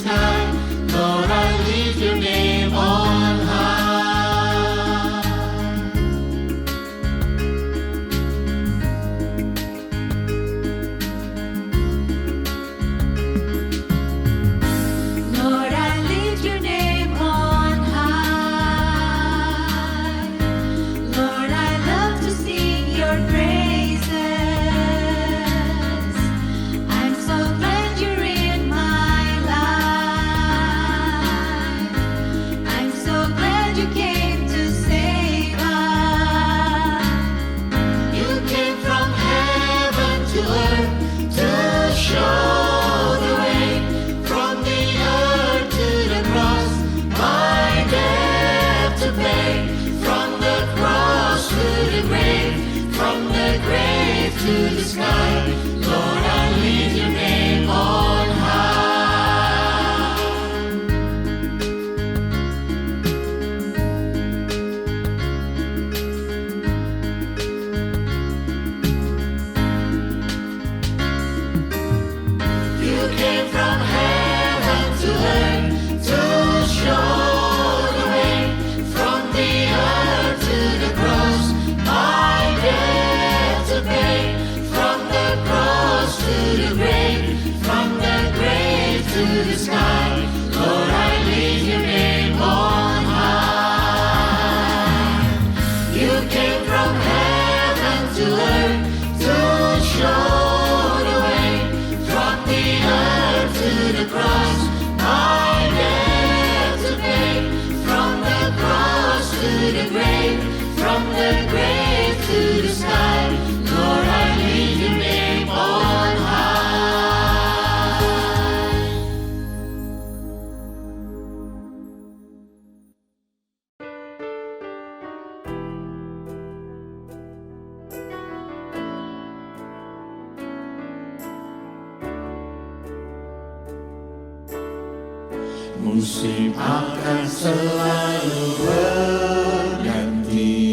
sky. Lord, I lift your name on high. Lord, I lift your name on high. Lord, I love to sing your praises. I'm so glad you're in my life. I'm so glad you came to save us. You came from heaven to earth to show the way. From the earth to the cross, my debt to pay. From the cross to the grave, from the grave to the sky. Lord, I lift your name on high. You came from heaven to earth to show the way. From the earth to the cross, my debt to pay. From the cross to the grave, from the grave to the sky. Lord, I lift your name on high. You came from heaven to earth to show the way. From the earth to the cross, my debt to pay. From the cross to the grave, from the grave to the sky. Lord, I lift your name on high. Musim akan selalu berganti,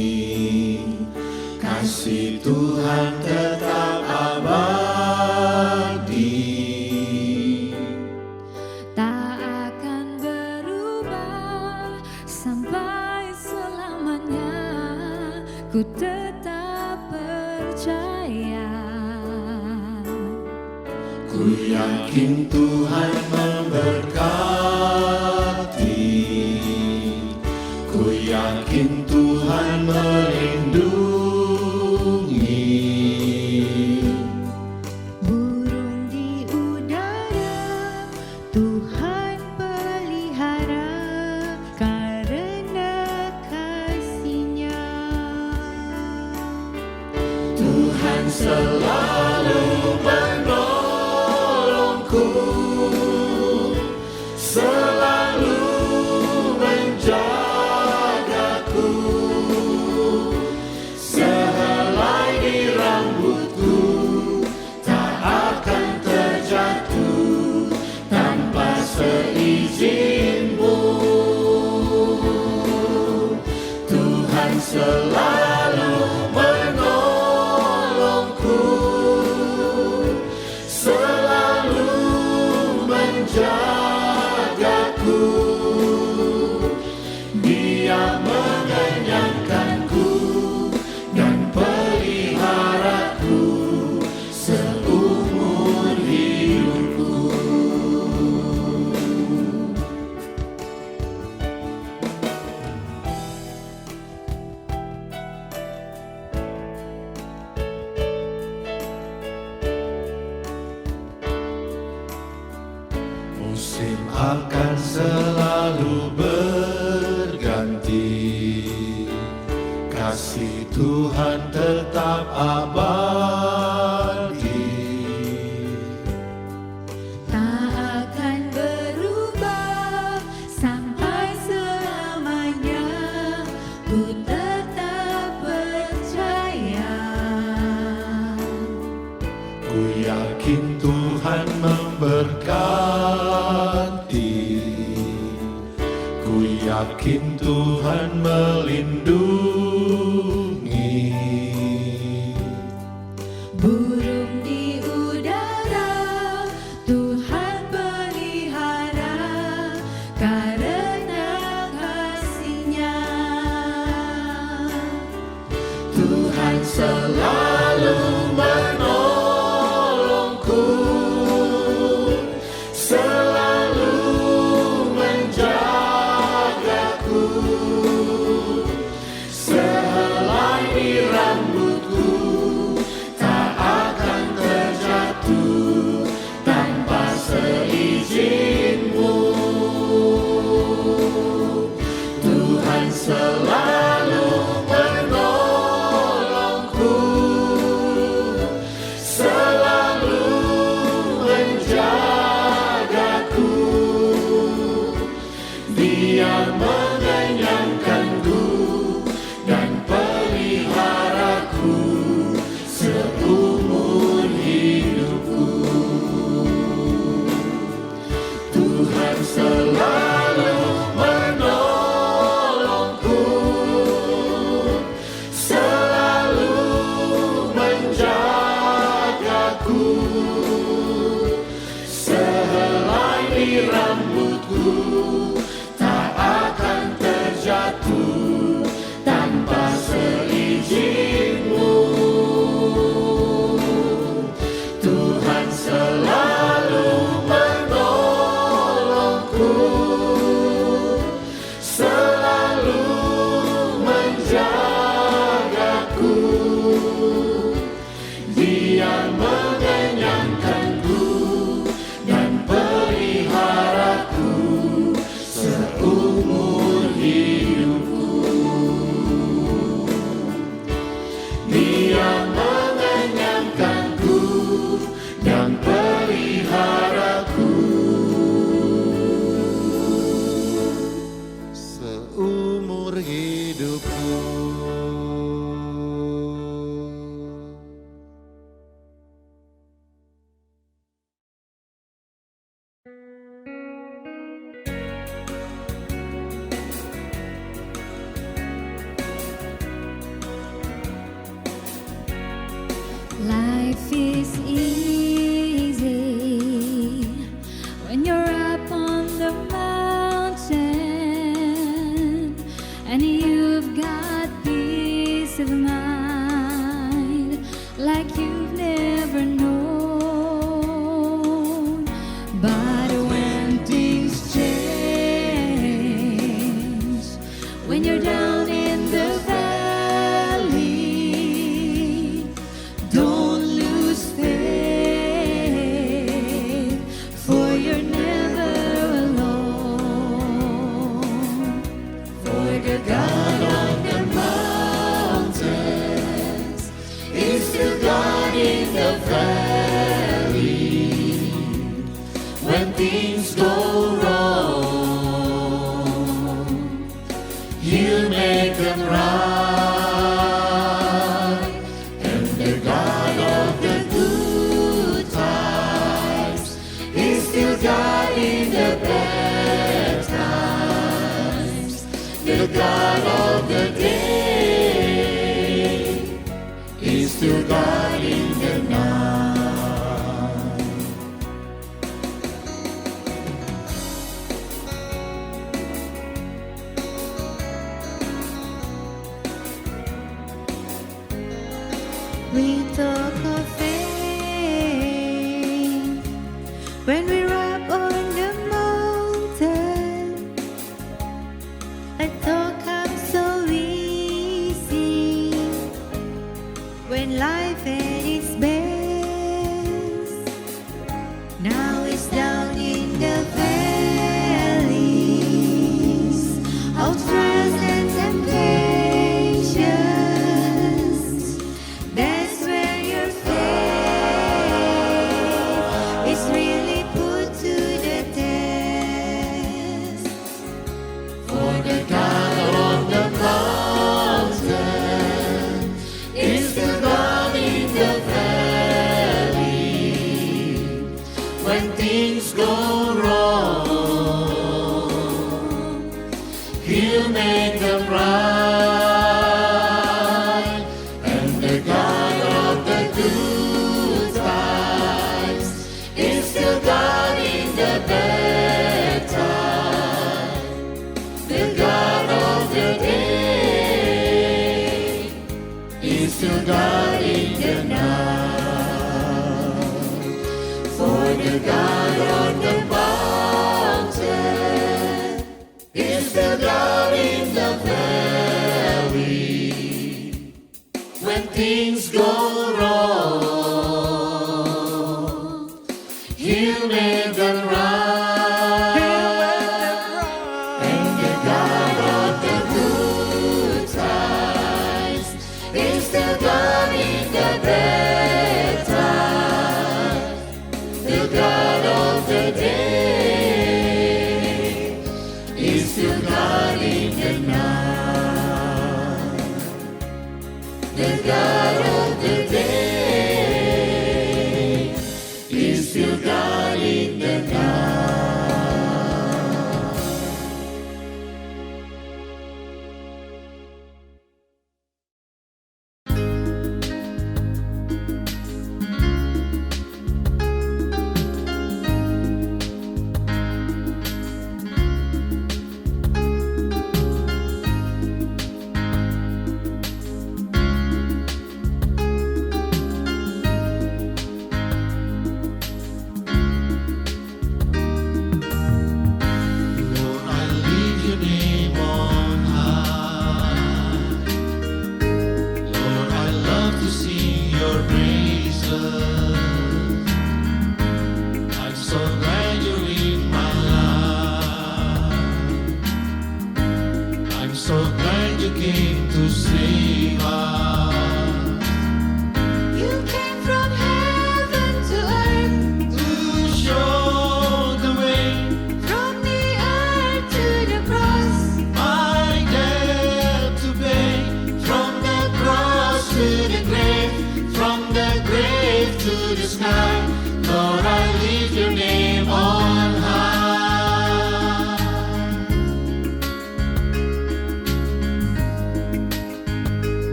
kasih Tuhan tetap abadi. Tak akan berubah sampai selamanya. Ku tetap percaya. Ku yakin Tuhan memberkati, ku yakin Tuhan melindungi. Burung di udara Tuhan pelihara karena kasih-Nya. Tuhan selalu menolongku, selalu menjagaku. Sehelai di rambutku tak akan terjatuh tanpa seizin-Mu. Tuhan selalu menolongku, selalu menjagaku. Dia mengenyangkanku dan peliharaku seumur hidupku. Musim akan selalu berganti, kasih Tuhan tetap abadi. Tak akan berubah sampai selamanya. Ku tetap percaya. Ku yakin Tuhan memberkati, ku yakin Tuhan melindungi. Burung di udara Tuhan pelihara is easy when you're up on the mountain and you've got peace of mind like you've never known. But when things change, when you're down in the valley, don't lose faith, for you're never alone. For the God on the mountains is still God in the valley. When things go wrong, He'll make them right. And the God of the good times is still God in the bad times. The God of the day is still God in the night. We talk of faith when we're up on the mountain. I talk comes so easy when life at its best. Now it's down in the valleys of trials and temptations. That's where your faith is really put to the test. For the God on the mountain is still God in the valley. When things go wrong, He'll make them right. And the God of the good times is still God in the bad times. The God of the day is still God in the night. For the God on the mountain is still God in the valley. When things go wrong, He'll make them right. And the God of the good times is still God in the bad times. The God of the day is still God in the night. The God of the day is still God in the night.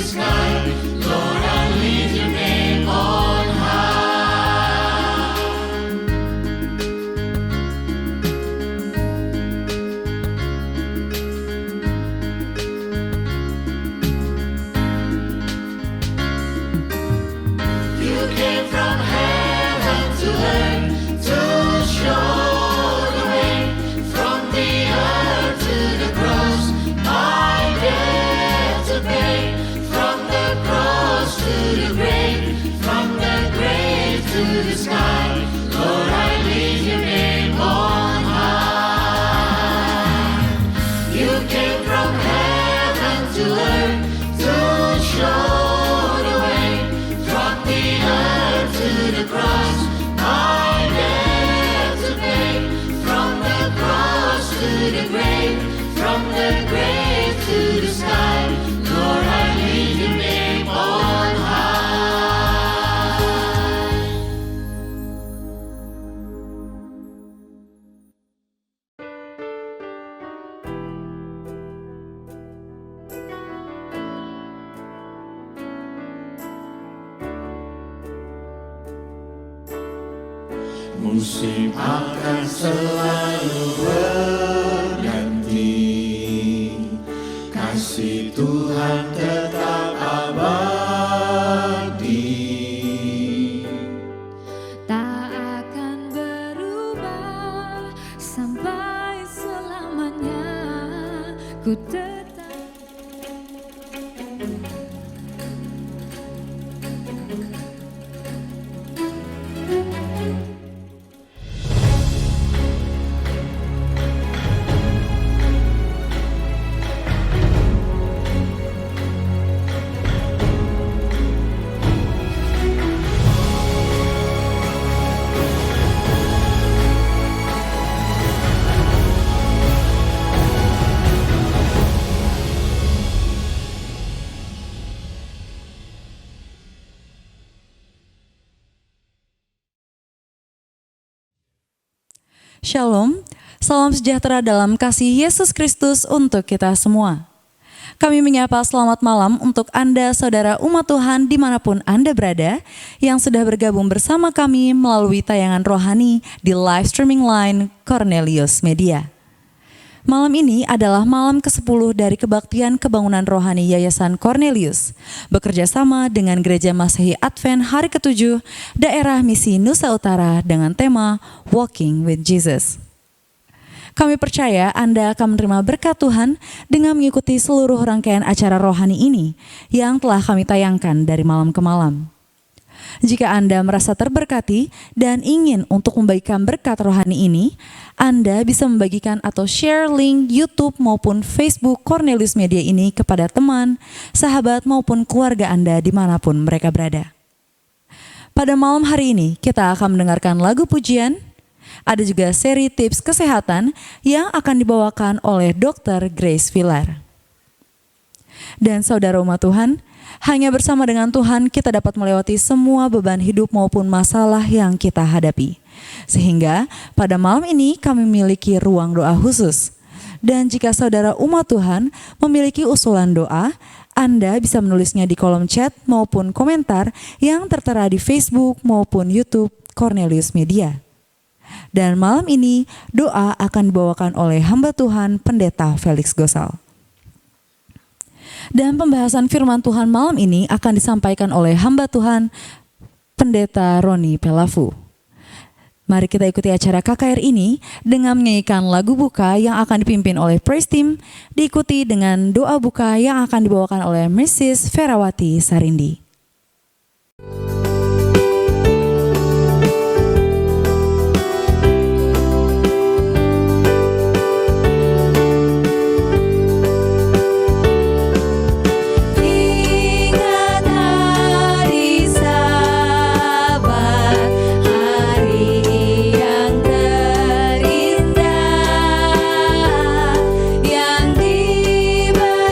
sky. Lord, I lift your name on high. You came from heaven to earth to show the way, from the earth to the cross, my debt to pay, from the cross to the grave, from the grave to the sky. Lord, I lift your name on high. You came from heaven to earth to show the way, from the earth to the cross, my debt to pay, from the cross to the grave, from the grave to the sky. Lord, I lift your name on high. Musim akan selalu berganti, kasih Tuhan tetap abadi. Tak akan berubah sampai selamanya. Ku tetap Shalom, salam sejahtera dalam kasih Yesus Kristus untuk kita semua. Kami menyapa selamat malam untuk Anda saudara umat Tuhan dimanapun Anda berada yang sudah bergabung bersama kami melalui tayangan rohani di live streaming line Cornelius Media. Malam ini adalah malam ke-10 dari kebaktian kebangunan rohani Yayasan Cornelius, bekerja sama dengan Gereja Masehi Advent hari ke-7 daerah Misi Nusa Utara dengan tema Walking with Jesus. Kami percaya Anda akan menerima berkat Tuhan dengan mengikuti seluruh rangkaian acara rohani ini yang telah kami tayangkan dari malam ke malam. Jika Anda merasa terberkati dan ingin untuk membagikan berkat rohani ini, Anda bisa membagikan atau share link YouTube maupun Facebook Cornelius Media ini kepada teman, sahabat maupun keluarga Anda dimanapun mereka berada. Pada malam hari ini kita akan mendengarkan lagu pujian, ada juga seri tips kesehatan yang akan dibawakan oleh Dr. Grace Villar. Dan saudara umat Tuhan, hanya bersama dengan Tuhan kita dapat melewati semua beban hidup maupun masalah yang kita hadapi. Sehingga pada malam ini kami memiliki ruang doa khusus. Dan jika saudara umat Tuhan memiliki usulan doa, Anda bisa menulisnya di kolom chat maupun komentar yang tertera di Facebook maupun YouTube Cornelius Media. Dan malam ini doa akan dibawakan oleh hamba Tuhan Pendeta Felix Gosal. Dan pembahasan firman Tuhan malam ini akan disampaikan oleh hamba Tuhan Pendeta Roni Pelavu. Mari kita ikuti acara KKR ini dengan menyanyikan lagu buka yang akan dipimpin oleh Praise Team, diikuti dengan doa buka yang akan dibawakan oleh Mrs. Ferawati Sarindi.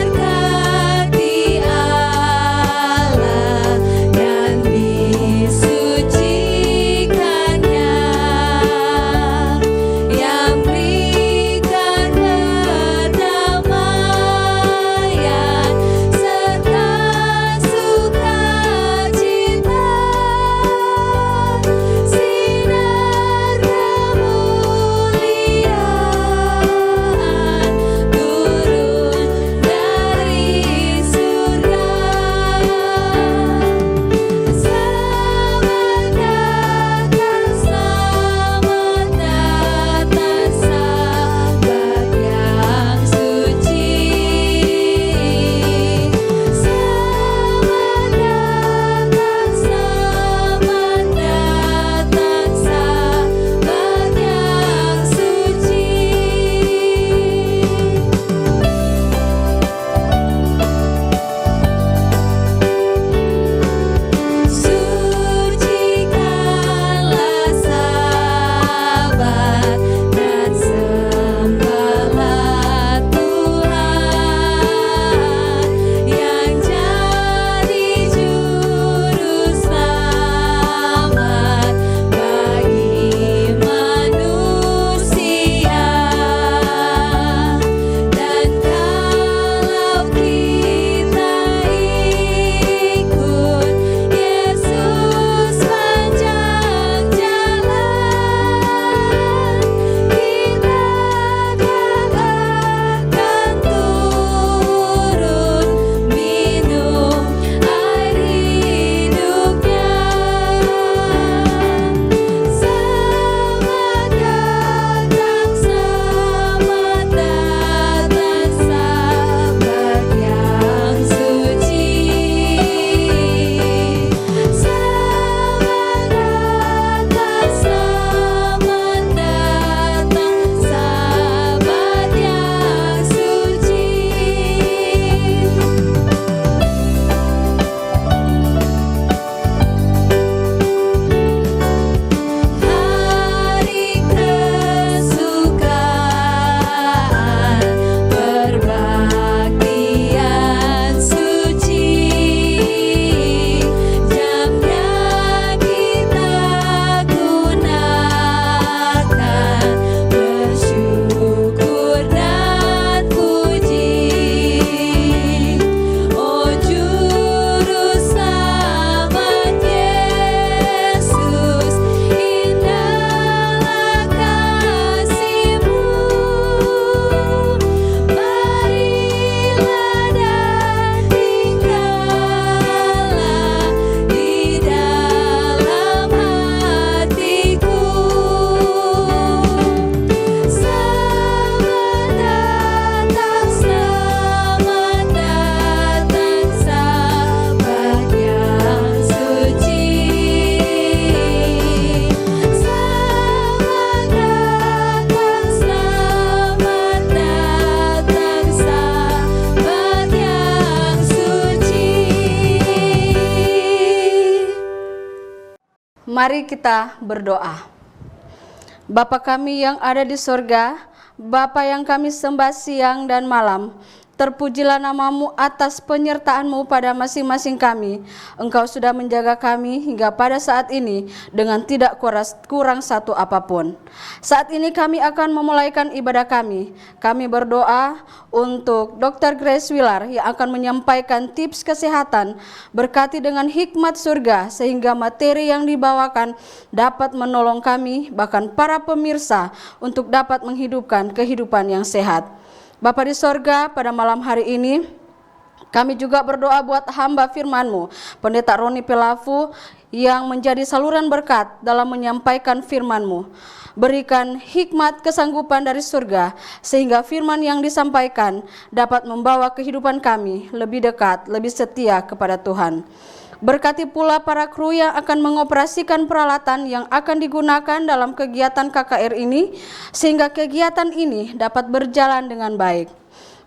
diberkati Allah dan Mari kita berdoa. Bapa kami yang ada di sorga, Bapa yang kami sembah siang dan malam, terpujilah namamu atas penyertaan-Mu pada masing-masing kami. Engkau sudah menjaga kami hingga pada saat ini dengan tidak kurang satu apapun. Saat ini kami akan memulaikan ibadah kami. Kami berdoa untuk Dr. Grace Wilar yang akan menyampaikan tips kesehatan. Berkati dengan hikmat surga sehingga materi yang dibawakan dapat menolong kami, bahkan para pemirsa, untuk dapat menghidupkan kehidupan yang sehat. Bapa di sorga, pada malam hari ini kami juga berdoa buat hamba firman-Mu, Pendeta Roni Pelavu, yang menjadi saluran berkat dalam menyampaikan firman-Mu. Berikan hikmat kesanggupan dari surga, sehingga firman yang disampaikan dapat membawa kehidupan kami lebih dekat, lebih setia kepada Tuhan. Berkati pula para kru yang akan mengoperasikan peralatan yang akan digunakan dalam kegiatan KKR ini, sehingga kegiatan ini dapat berjalan dengan baik.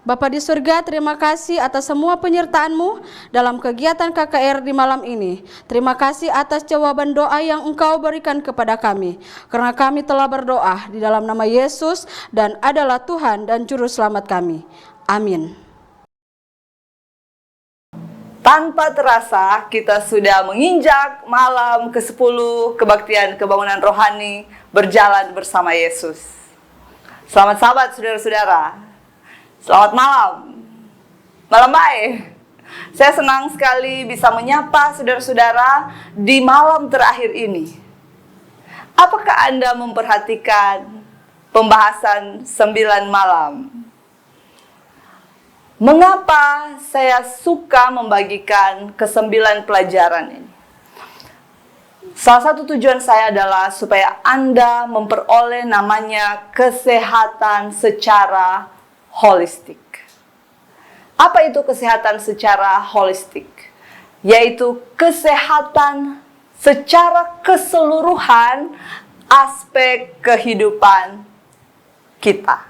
Bapa di surga, terima kasih atas semua penyertaan-Mu dalam kegiatan KKR di malam ini. Terima kasih atas jawaban doa yang Engkau berikan kepada kami, karena kami telah berdoa di dalam nama Yesus dan adalah Tuhan dan Juru Selamat kami. Amin. Tanpa terasa kita sudah menginjak malam ke-10 kebaktian kebangunan rohani berjalan bersama Yesus. Selamat sahabat, saudara-saudara. Selamat malam. Malam baik. Saya senang sekali bisa menyapa saudara-saudara di malam terakhir ini. Apakah Anda memperhatikan pembahasan 9 malam? Mengapa saya suka membagikan ke-9 pelajaran ini? Salah satu tujuan saya adalah supaya Anda memperoleh namanya kesehatan secara holistik. Apa itu kesehatan secara holistik? Yaitu kesehatan secara keseluruhan aspek kehidupan kita.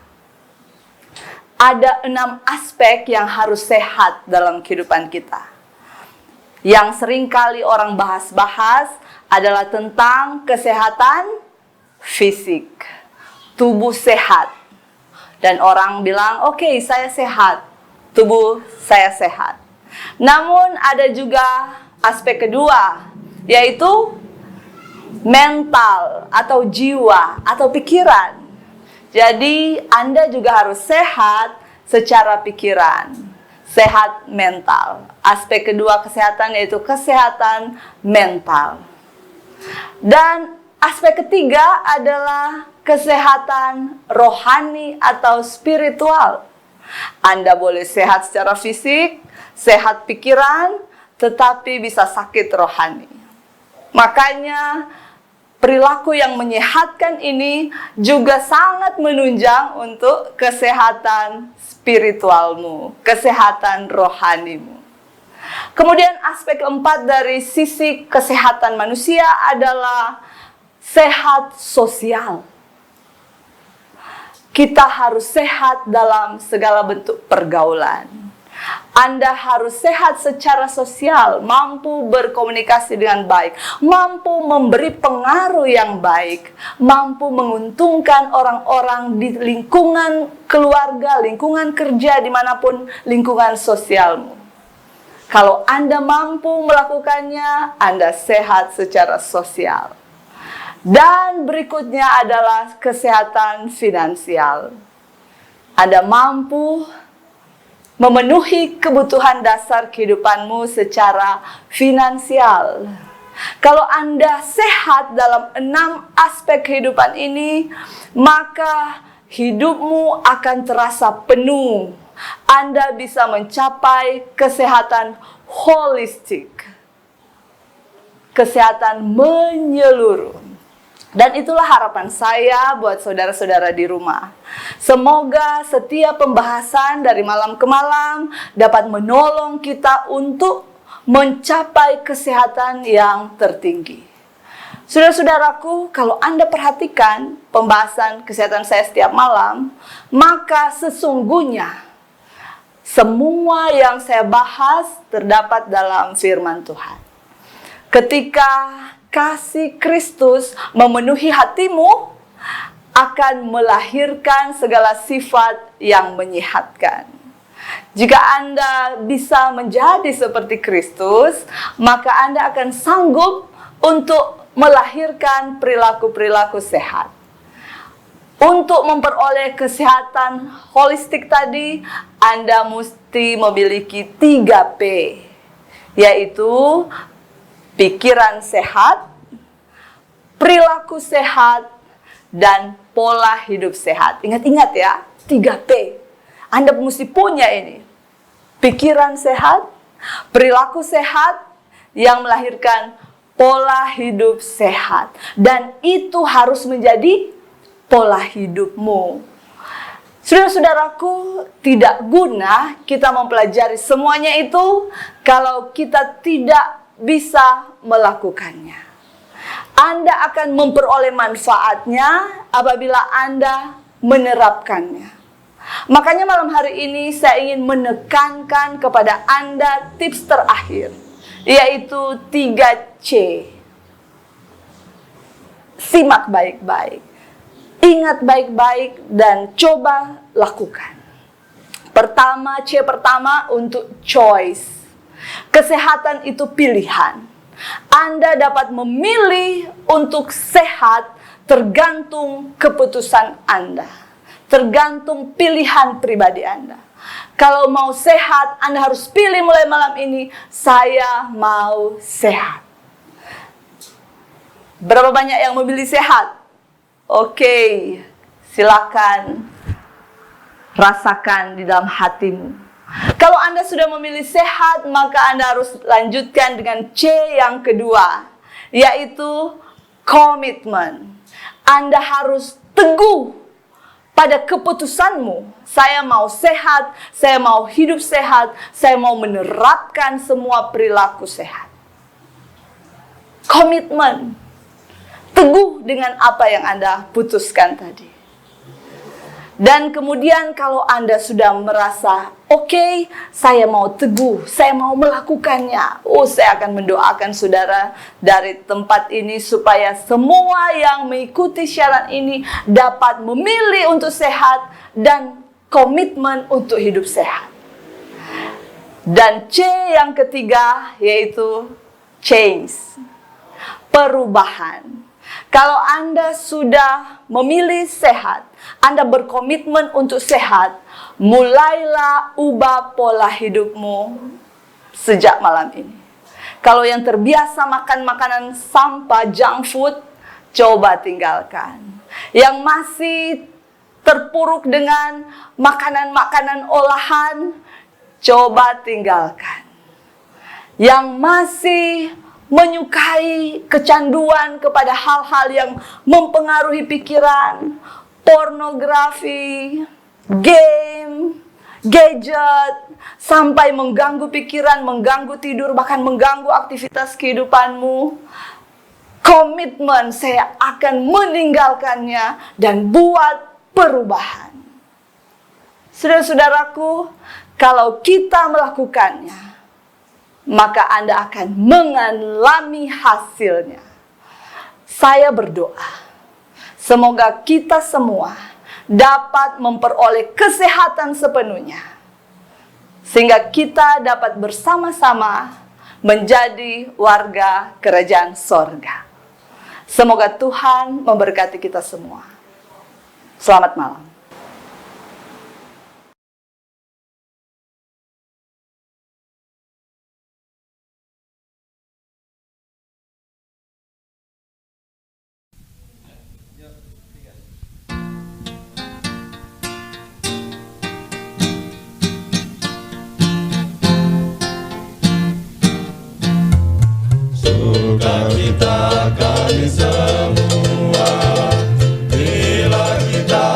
Ada 6 aspek yang harus sehat dalam kehidupan kita. Yang seringkali orang bahas-bahas adalah tentang kesehatan fisik, tubuh sehat. Dan orang bilang, oke, saya sehat, tubuh saya sehat. Namun ada juga aspek kedua, yaitu mental atau jiwa atau pikiran. Jadi Anda juga harus sehat secara pikiran, sehat mental. Aspek kedua kesehatan yaitu kesehatan mental. Dan aspek ketiga adalah kesehatan rohani atau spiritual. Anda boleh sehat secara fisik, sehat pikiran, tetapi bisa sakit rohani. Makanya perilaku yang menyehatkan ini juga sangat menunjang untuk kesehatan spiritualmu, kesehatan rohanimu. Kemudian aspek keempat dari sisi kesehatan manusia adalah sehat sosial. Kita harus sehat dalam segala bentuk pergaulan. Anda harus sehat secara sosial, mampu berkomunikasi dengan baik, mampu memberi pengaruh yang baik, mampu menguntungkan orang-orang di lingkungan keluarga, lingkungan kerja, dimanapun lingkungan sosialmu. Kalau Anda mampu melakukannya, Anda sehat secara sosial. Dan berikutnya adalah kesehatan finansial. Anda mampu memenuhi kebutuhan dasar kehidupanmu secara finansial. Kalau Anda sehat dalam 6 aspek kehidupan ini, maka hidupmu akan terasa penuh. Anda bisa mencapai kesehatan holistik, kesehatan menyeluruh. Dan itulah harapan saya buat saudara-saudara di rumah. Semoga setiap pembahasan dari malam ke malam dapat menolong kita untuk mencapai kesehatan yang tertinggi. Saudara-saudaraku, kalau Anda perhatikan pembahasan kesehatan saya setiap malam, maka sesungguhnya semua yang saya bahas terdapat dalam firman Tuhan. Ketika kasih Kristus memenuhi hatimu akan melahirkan segala sifat yang menyehatkan. Jika Anda bisa menjadi seperti Kristus, maka Anda akan sanggup untuk melahirkan perilaku-perilaku sehat. Untuk memperoleh kesehatan holistik tadi, Anda mesti memiliki 3P, yaitu pikiran sehat, perilaku sehat, dan pola hidup sehat. Ingat-ingat ya, 3P. Anda mesti punya ini. Pikiran sehat, perilaku sehat, yang melahirkan pola hidup sehat. Dan itu harus menjadi pola hidupmu. Saudara-saudaraku, tidak guna kita mempelajari semuanya itu kalau kita tidak bisa melakukannya. Anda akan memperoleh manfaatnya apabila Anda menerapkannya. Makanya malam hari ini saya ingin menekankan kepada Anda tips terakhir, yaitu 3C. Simak baik-baik, ingat baik-baik, dan coba lakukan. Pertama, C pertama untuk choice. Kesehatan itu pilihan. Anda dapat memilih untuk sehat tergantung keputusan Anda. Tergantung pilihan pribadi Anda. Kalau mau sehat, Anda harus pilih mulai malam ini, saya mau sehat. Berapa banyak yang memilih sehat? Oke, silakan rasakan di dalam hatimu. Kalau Anda sudah memilih sehat, maka Anda harus lanjutkan dengan C yang kedua, yaitu komitmen. Anda harus teguh pada keputusanmu. Saya mau sehat, saya mau hidup sehat, saya mau menerapkan semua perilaku sehat. Komitmen. Teguh dengan apa yang Anda putuskan tadi. Dan kemudian kalau Anda sudah merasa, oke, saya mau teguh, saya mau melakukannya. Saya akan mendoakan saudara dari tempat ini supaya semua yang mengikuti syarat ini dapat memilih untuk sehat dan komitmen untuk hidup sehat. Dan C yang ketiga yaitu change, perubahan. Kalau Anda sudah memilih sehat, Anda berkomitmen untuk sehat, mulailah ubah pola hidupmu sejak malam ini. Kalau yang terbiasa makan makanan sampah, junk food, coba tinggalkan. Yang masih terpuruk dengan makanan-makanan olahan, coba tinggalkan. Yang masih menyukai kecanduan kepada hal-hal yang mempengaruhi pikiran, pornografi, game, gadget, sampai mengganggu pikiran, mengganggu tidur, bahkan mengganggu aktivitas kehidupanmu. Komitmen, saya akan meninggalkannya dan buat perubahan. Saudara-saudaraku, kalau kita melakukannya, maka Anda akan mengalami hasilnya. Saya berdoa, semoga kita semua dapat memperoleh kesehatan sepenuhnya, sehingga kita dapat bersama-sama menjadi warga kerajaan sorga. Semoga Tuhan memberkati kita semua. Selamat malam. Sukacita kami semua bila kita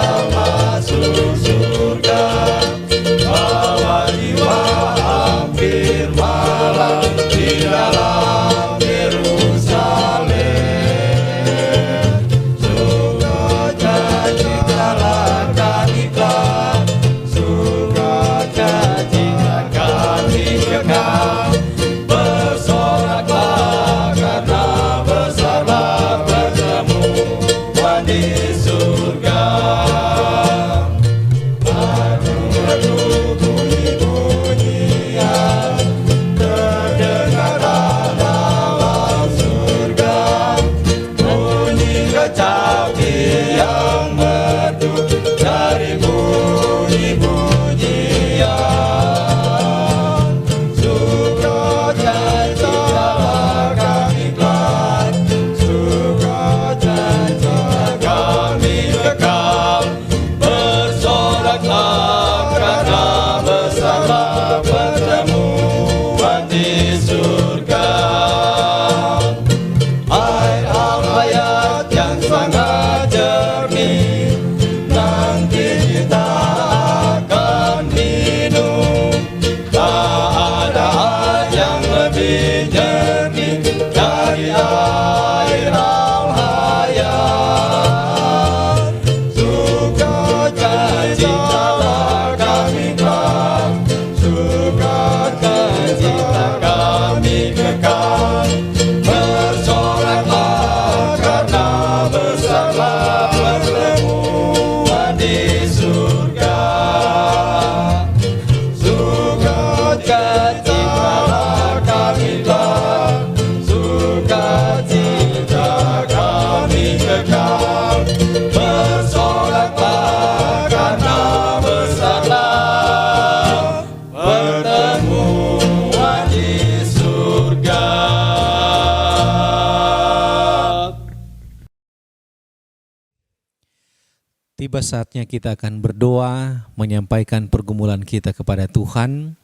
Tiba saatnya kita akan berdoa, menyampaikan pergumulan kita kepada Tuhan.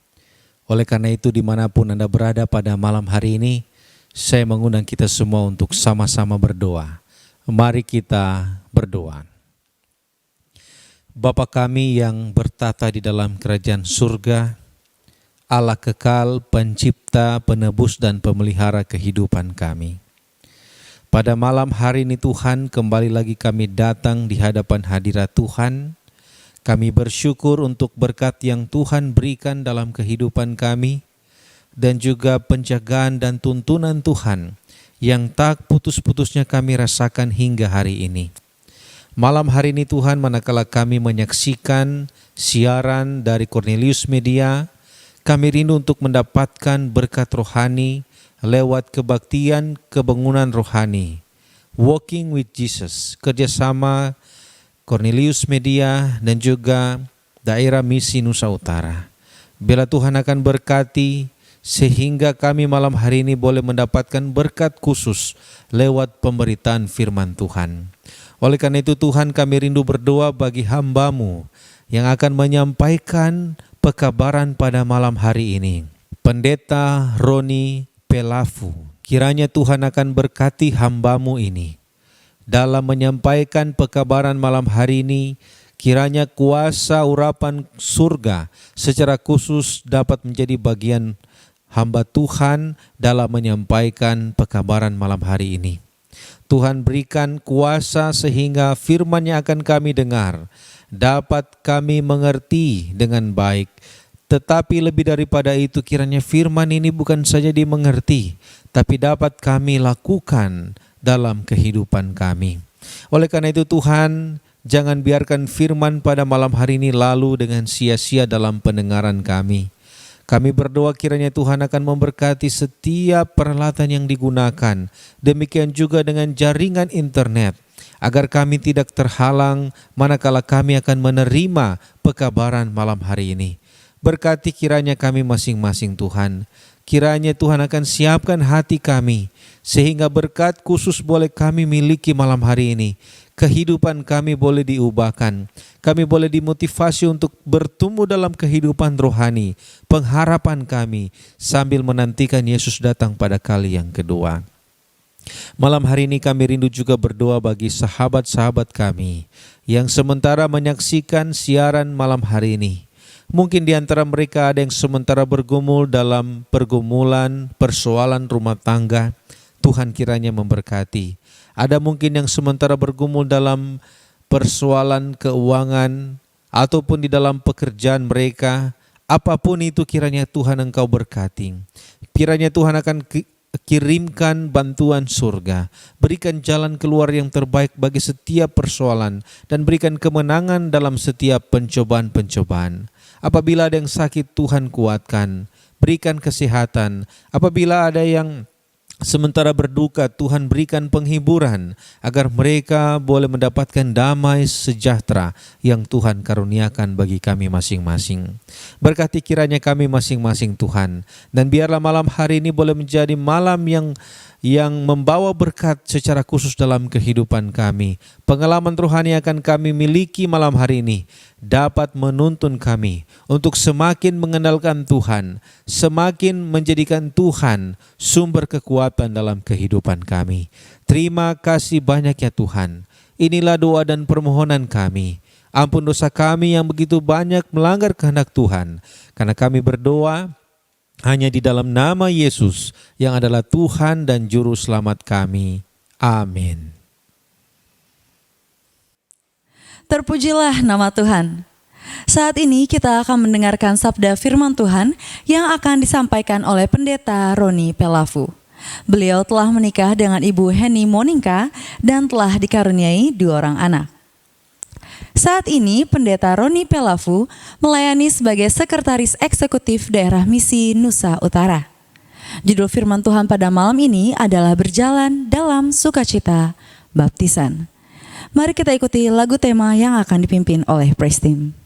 Oleh karena itu dimanapun Anda berada pada malam hari ini, saya mengundang kita semua untuk sama-sama berdoa. Mari kita berdoa. Bapa kami yang bertata di dalam kerajaan surga, Allah kekal, pencipta, penebus dan pemelihara kehidupan kami. Pada malam hari ini Tuhan, kembali lagi kami datang di hadapan hadirat Tuhan. Kami bersyukur untuk berkat yang Tuhan berikan dalam kehidupan kami dan juga penjagaan dan tuntunan Tuhan yang tak putus-putusnya kami rasakan hingga hari ini. Malam hari ini Tuhan, manakala kami menyaksikan siaran dari Cornelius Media, kami rindu untuk mendapatkan berkat rohani lewat kebaktian kebangunan rohani, Walking with Jesus, kerjasama Cornelius Media dan juga daerah misi Nusa Utara. Bila Tuhan akan berkati sehingga kami malam hari ini boleh mendapatkan berkat khusus lewat pemberitaan firman Tuhan. Oleh karena itu Tuhan, kami rindu berdoa bagi hamba-Mu yang akan menyampaikan pekabaran pada malam hari ini. Pendeta Roni Pelavu, kiranya Tuhan akan berkati hamba-Mu ini dalam menyampaikan pekabaran malam hari ini. Kiranya kuasa urapan surga secara khusus dapat menjadi bagian hamba Tuhan dalam menyampaikan pekabaran malam hari ini. Tuhan berikan kuasa sehingga firman yang akan kami dengar dapat kami mengerti dengan baik. Tetapi lebih daripada itu, kiranya firman ini bukan saja dimengerti, tapi dapat kami lakukan dalam kehidupan kami. Oleh karena itu Tuhan, jangan biarkan firman pada malam hari ini lalu dengan sia-sia dalam pendengaran kami. Kami berdoa kiranya Tuhan akan memberkati setiap peralatan yang digunakan, demikian juga dengan jaringan internet, agar kami tidak terhalang manakala kami akan menerima pekabaran malam hari ini. Berkati kiranya kami masing-masing Tuhan. Kiranya Tuhan akan siapkan hati kami, sehingga berkat khusus boleh kami miliki malam hari ini. Kehidupan kami boleh diubahkan. Kami boleh dimotivasi untuk bertumbuh dalam kehidupan rohani. Pengharapan kami sambil menantikan Yesus datang pada kali yang kedua. Malam hari ini kami rindu juga berdoa bagi sahabat-sahabat kami yang sementara menyaksikan siaran malam hari ini. Mungkin di antara mereka ada yang sementara bergumul dalam pergumulan, persoalan rumah tangga. Tuhan kiranya memberkati. Ada mungkin yang sementara bergumul dalam persoalan keuangan ataupun di dalam pekerjaan mereka. Apapun itu kiranya Tuhan Engkau berkati. Kiranya Tuhan akan kirimkan bantuan surga, berikan jalan keluar yang terbaik bagi setiap persoalan dan berikan kemenangan dalam setiap pencobaan-pencobaan. Apabila ada yang sakit, Tuhan kuatkan, berikan kesehatan. Apabila ada yang sementara berduka, Tuhan berikan penghiburan agar mereka boleh mendapatkan damai sejahtera yang Tuhan karuniakan bagi kami masing-masing. Berkati kiranya kami masing-masing Tuhan, dan biarlah malam hari ini boleh menjadi malam yang membawa berkat secara khusus dalam kehidupan kami. Pengalaman rohani akan kami miliki malam hari ini dapat menuntun kami untuk semakin mengenalkan Tuhan, semakin menjadikan Tuhan sumber kekuatan dalam kehidupan kami. Terima kasih banyak ya Tuhan. Inilah doa dan permohonan kami. Ampun dosa kami yang begitu banyak melanggar kehendak Tuhan. Karena kami berdoa hanya di dalam nama Yesus yang adalah Tuhan dan Juru Selamat kami. Amin. Terpujilah nama Tuhan. Saat ini kita akan mendengarkan sabda firman Tuhan yang akan disampaikan oleh Pendeta Roni Pelavu. Beliau telah menikah dengan Ibu Heni Monika dan telah dikaruniai 2 orang anak. Saat ini Pendeta Roni Pelavu melayani sebagai Sekretaris Eksekutif Daerah Misi Nusa Utara. Judul firman Tuhan pada malam ini adalah Berjalan dalam Sukacita Baptisan. Mari kita ikuti lagu tema yang akan dipimpin oleh Praise Team.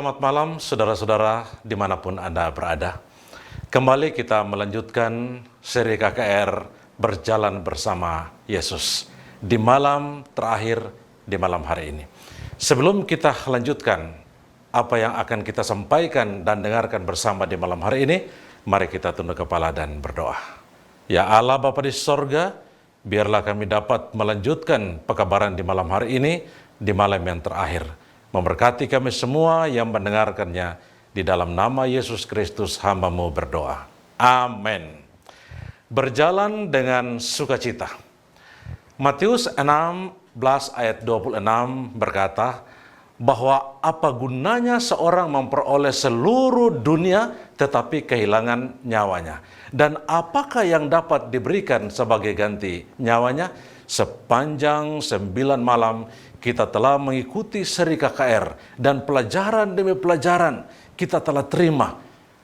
Selamat malam saudara-saudara dimanapun Anda berada. Kembali kita melanjutkan seri KKR Berjalan Bersama Yesus di malam terakhir di malam hari ini. Sebelum kita lanjutkan apa yang akan kita sampaikan dan dengarkan bersama di malam hari ini, mari kita tunduk kepala dan berdoa. Ya Allah Bapa di sorga, biarlah kami dapat melanjutkan pekabaran di malam hari ini, di malam yang terakhir. Memberkati kami semua yang mendengarkannya, di dalam nama Yesus Kristus hamba-Mu berdoa. Amin. Berjalan dengan sukacita. Matius 16 ayat 26 berkata bahwa apa gunanya seorang memperoleh seluruh dunia tetapi kehilangan nyawanya. Dan apakah yang dapat diberikan sebagai ganti nyawanya? Sepanjang 9 malam kita telah mengikuti seri KKR dan pelajaran demi pelajaran kita telah terima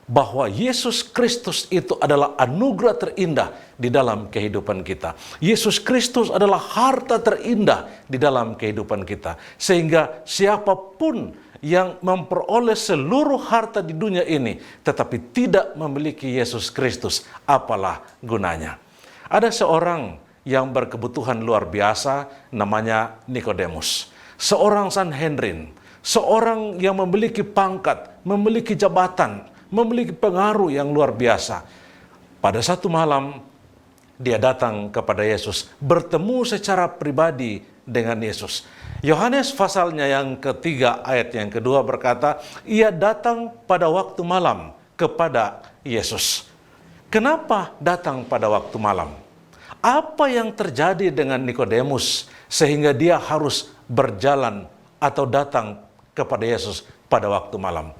bahwa Yesus Kristus itu adalah anugerah terindah di dalam kehidupan kita. Yesus Kristus adalah harta terindah di dalam kehidupan kita. Sehingga siapapun yang memperoleh seluruh harta di dunia ini tetapi tidak memiliki Yesus Kristus, apalah gunanya? Ada seorang yang berkebutuhan luar biasa, namanya Nikodemus. Seorang Sanhedrin, seorang yang memiliki pangkat, memiliki jabatan, memiliki pengaruh yang luar biasa. Pada satu malam, dia datang kepada Yesus, bertemu secara pribadi dengan Yesus. Yohanes pasalnya yang ketiga, ayat yang kedua berkata, ia datang pada waktu malam kepada Yesus. Kenapa datang pada waktu malam? Apa yang terjadi dengan Nikodemus sehingga dia harus berjalan atau datang kepada Yesus pada waktu malam?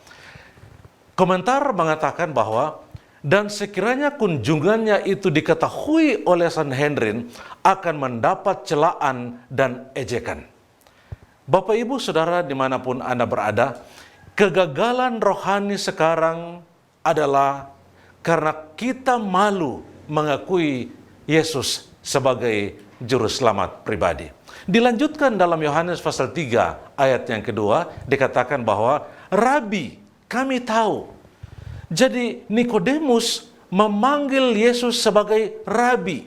Komentar mengatakan bahwa dan sekiranya kunjungannya itu diketahui oleh Sanhedrin akan mendapat celaan dan ejekan. Bapak Ibu Saudara dimanapun Anda berada, kegagalan rohani sekarang adalah karena kita malu mengakui Yesus sebagai juru selamat pribadi. Dilanjutkan dalam Yohanes pasal 3 ayat yang kedua dikatakan bahwa Rabi, kami tahu. Jadi Nikodemus memanggil Yesus sebagai Rabi.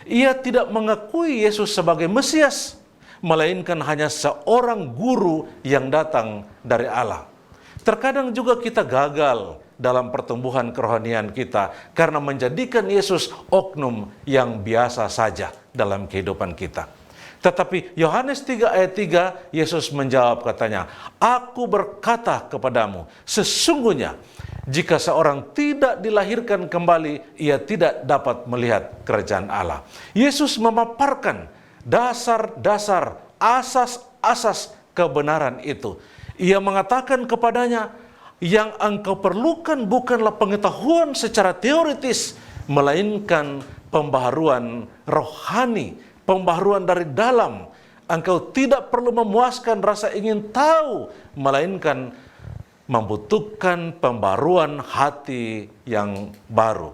Ia tidak mengakui Yesus sebagai Mesias, melainkan hanya seorang guru yang datang dari Allah. Terkadang juga kita gagal dalam pertumbuhan kerohanian kita karena menjadikan Yesus oknum yang biasa saja dalam kehidupan kita. Tetapi Yohanes 3 ayat 3, Yesus menjawab katanya, aku berkata kepadamu, sesungguhnya jika seorang tidak dilahirkan kembali, ia tidak dapat melihat kerajaan Allah. Yesus memaparkan dasar-dasar, asas-asas kebenaran itu. Ia mengatakan kepadanya, yang engkau perlukan bukanlah pengetahuan secara teoritis, melainkan pembaharuan rohani, pembaharuan dari dalam. Engkau tidak perlu memuaskan rasa ingin tahu, melainkan membutuhkan pembaharuan hati yang baru.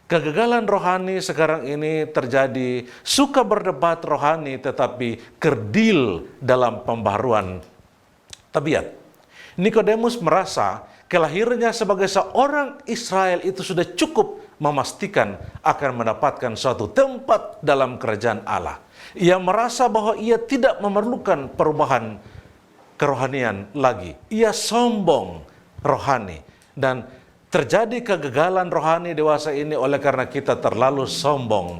Kegagalan rohani sekarang ini terjadi, suka berdebat rohani tetapi kerdil dalam pembaharuan tabiat. Nikodemus merasa kelahirannya sebagai seorang Israel itu sudah cukup memastikan akan mendapatkan suatu tempat dalam kerajaan Allah. Ia merasa bahwa ia tidak memerlukan perubahan kerohanian lagi. Ia sombong rohani. Dan terjadi kegagalan rohani dewasa ini oleh karena kita terlalu sombong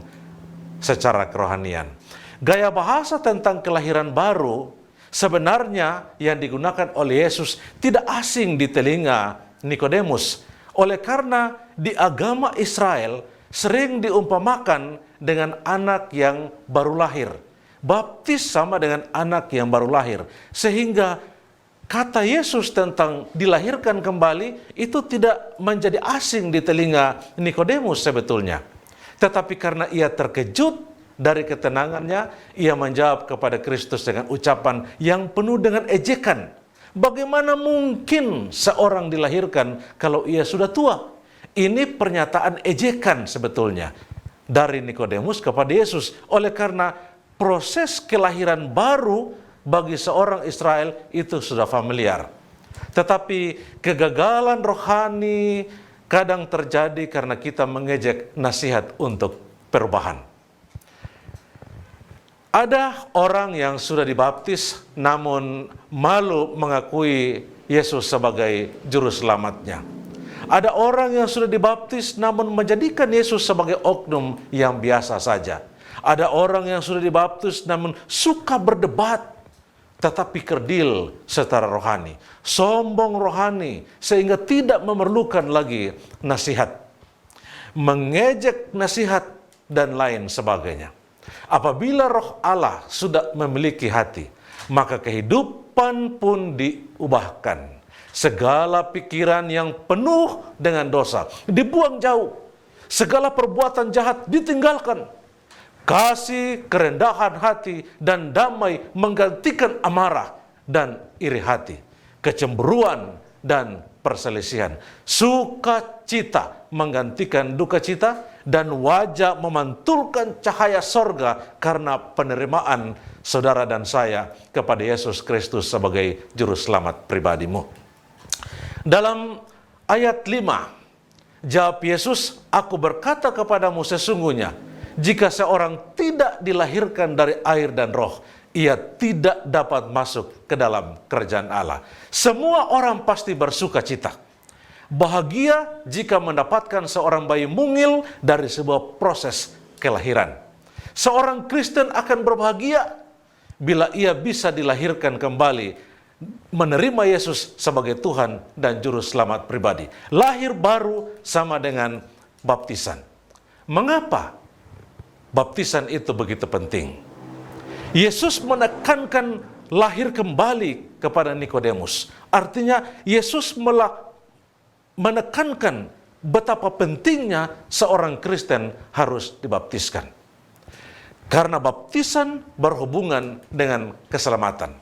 secara kerohanian. Gaya bahasa tentang kelahiran baru sebenarnya yang digunakan oleh Yesus tidak asing di telinga Nikodemus. Oleh karena di agama Israel sering diumpamakan dengan anak yang baru lahir. Baptis sama dengan anak yang baru lahir. Sehingga kata Yesus tentang dilahirkan kembali itu tidak menjadi asing di telinga Nikodemus sebetulnya. Tetapi karena ia terkejut dari ketenangannya, ia menjawab kepada Kristus dengan ucapan yang penuh dengan ejekan. Bagaimana mungkin seorang dilahirkan kalau ia sudah tua? Ini pernyataan ejekan sebetulnya dari Nikodemus kepada Yesus. Oleh karena proses kelahiran baru bagi seorang Israel itu sudah familiar. Tetapi kegagalan rohani kadang terjadi karena kita mengejek nasihat untuk perubahan. Ada orang yang sudah dibaptis namun malu mengakui Yesus sebagai juru selamatnya. Ada orang yang sudah dibaptis namun menjadikan Yesus sebagai oknum yang biasa saja. Ada orang yang sudah dibaptis namun suka berdebat tetapi kerdil secara rohani, sombong rohani sehingga tidak memerlukan lagi nasihat, mengejek nasihat dan lain sebagainya. Apabila Roh Allah sudah memiliki hati, maka kehidupan pun diubahkan. Segala pikiran yang penuh dengan dosa dibuang jauh. Segala perbuatan jahat ditinggalkan. Kasih, kerendahan hati, dan damai menggantikan amarah dan iri hati. Kecemburuan dan perselisihan. Sukacita menggantikan duka cita, dan wajah memantulkan cahaya sorga karena penerimaan saudara dan saya kepada Yesus Kristus sebagai juru selamat pribadimu. Dalam ayat 5, jawab Yesus, "Aku berkata kepadamu sesungguhnya, jika seorang tidak dilahirkan dari air dan roh, ia tidak dapat masuk ke dalam kerajaan Allah." Semua orang pasti bersuka cita. Bahagia jika mendapatkan seorang bayi mungil dari sebuah proses kelahiran. Seorang Kristen akan berbahagia bila ia bisa dilahirkan kembali, menerima Yesus sebagai Tuhan dan Juru Selamat pribadi. Lahir baru sama dengan baptisan. Mengapa baptisan itu begitu penting? Yesus menekankan lahir kembali kepada Nikodemus. Artinya Yesus menekankan betapa pentingnya seorang Kristen harus dibaptiskan. Karena baptisan berhubungan dengan keselamatan.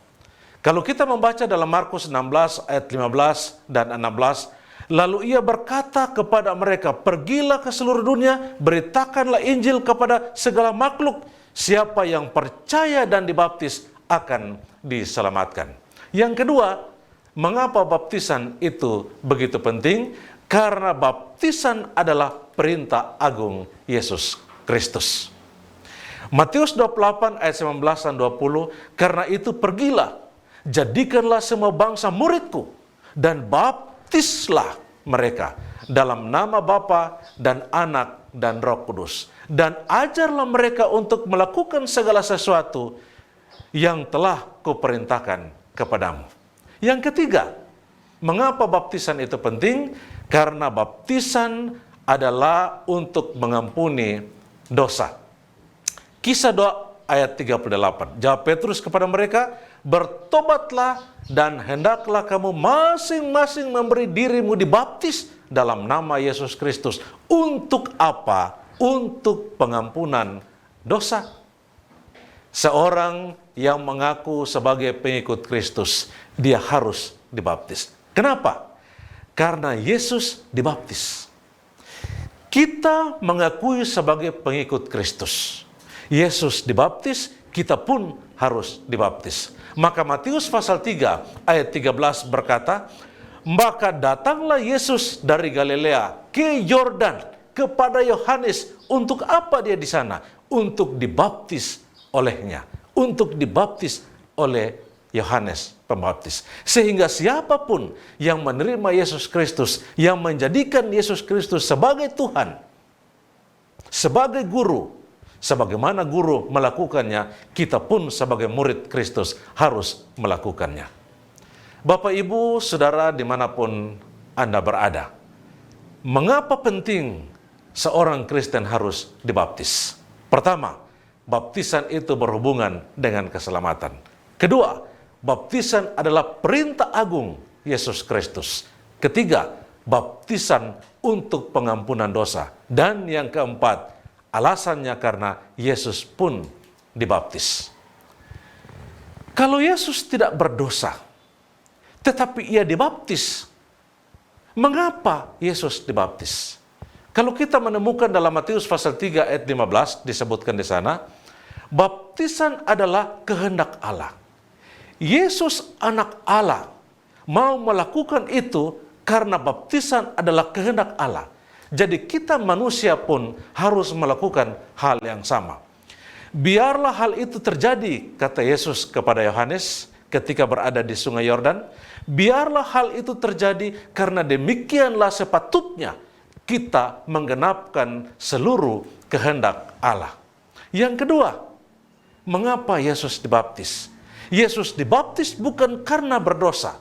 Kalau kita membaca dalam Markus 16 ayat 15 dan 16, lalu ia berkata kepada mereka, "Pergilah ke seluruh dunia, beritakanlah Injil kepada segala makhluk. Siapa yang percaya dan dibaptis akan diselamatkan." Yang kedua, mengapa baptisan itu begitu penting? Karena baptisan adalah perintah agung Yesus Kristus. Matius 28 ayat 19 dan 20, "Karena itu pergilah, jadikanlah semua bangsa muridku, dan baptislah mereka dalam nama Bapa dan Anak dan Roh Kudus. Dan ajarlah mereka untuk melakukan segala sesuatu yang telah kuperintahkan kepadamu." Yang ketiga, mengapa baptisan itu penting? Karena baptisan adalah untuk mengampuni dosa. Kisah 2 ayat 38. Jawab Petrus kepada mereka, "Bertobatlah dan hendaklah kamu masing-masing memberi dirimu dibaptis dalam nama Yesus Kristus." Untuk apa? Untuk pengampunan dosa. Seorang yang mengaku sebagai pengikut Kristus, dia harus dibaptis. Kenapa? Karena Yesus dibaptis. Kita mengakui sebagai pengikut Kristus. Yesus dibaptis, kita pun harus dibaptis. Maka Matius pasal 3 ayat 13 berkata, "Maka datanglah Yesus dari Galilea ke Yordan kepada Yohanes." Untuk apa dia di sana? Untuk dibaptis olehnya. Untuk dibaptis oleh Yohanes Pembaptis. Sehingga siapapun yang menerima Yesus Kristus, yang menjadikan Yesus Kristus sebagai Tuhan, sebagai guru, sebagaimana guru melakukannya, kita pun sebagai murid Kristus harus melakukannya. Bapak, Ibu, Saudara dimanapun Anda berada, mengapa penting seorang Kristen harus dibaptis? Pertama, baptisan itu berhubungan dengan keselamatan. Kedua, baptisan adalah perintah agung Yesus Kristus. Ketiga, baptisan untuk pengampunan dosa. Dan yang keempat, alasannya karena Yesus pun dibaptis. Kalau Yesus tidak berdosa, tetapi ia dibaptis, mengapa Yesus dibaptis? Kalau kita menemukan dalam Matius pasal 3 ayat 15 disebutkan di sana, baptisan adalah kehendak Allah. Yesus anak Allah mau melakukan itu karena baptisan adalah kehendak Allah. Jadi kita manusia pun harus melakukan hal yang sama. Biarlah hal itu terjadi, kata Yesus kepada Yohanes ketika berada di Sungai Yordan. Biarlah hal itu terjadi karena demikianlah sepatutnya kita menggenapkan seluruh kehendak Allah. Yang kedua, mengapa Yesus dibaptis? Yesus dibaptis bukan karena berdosa.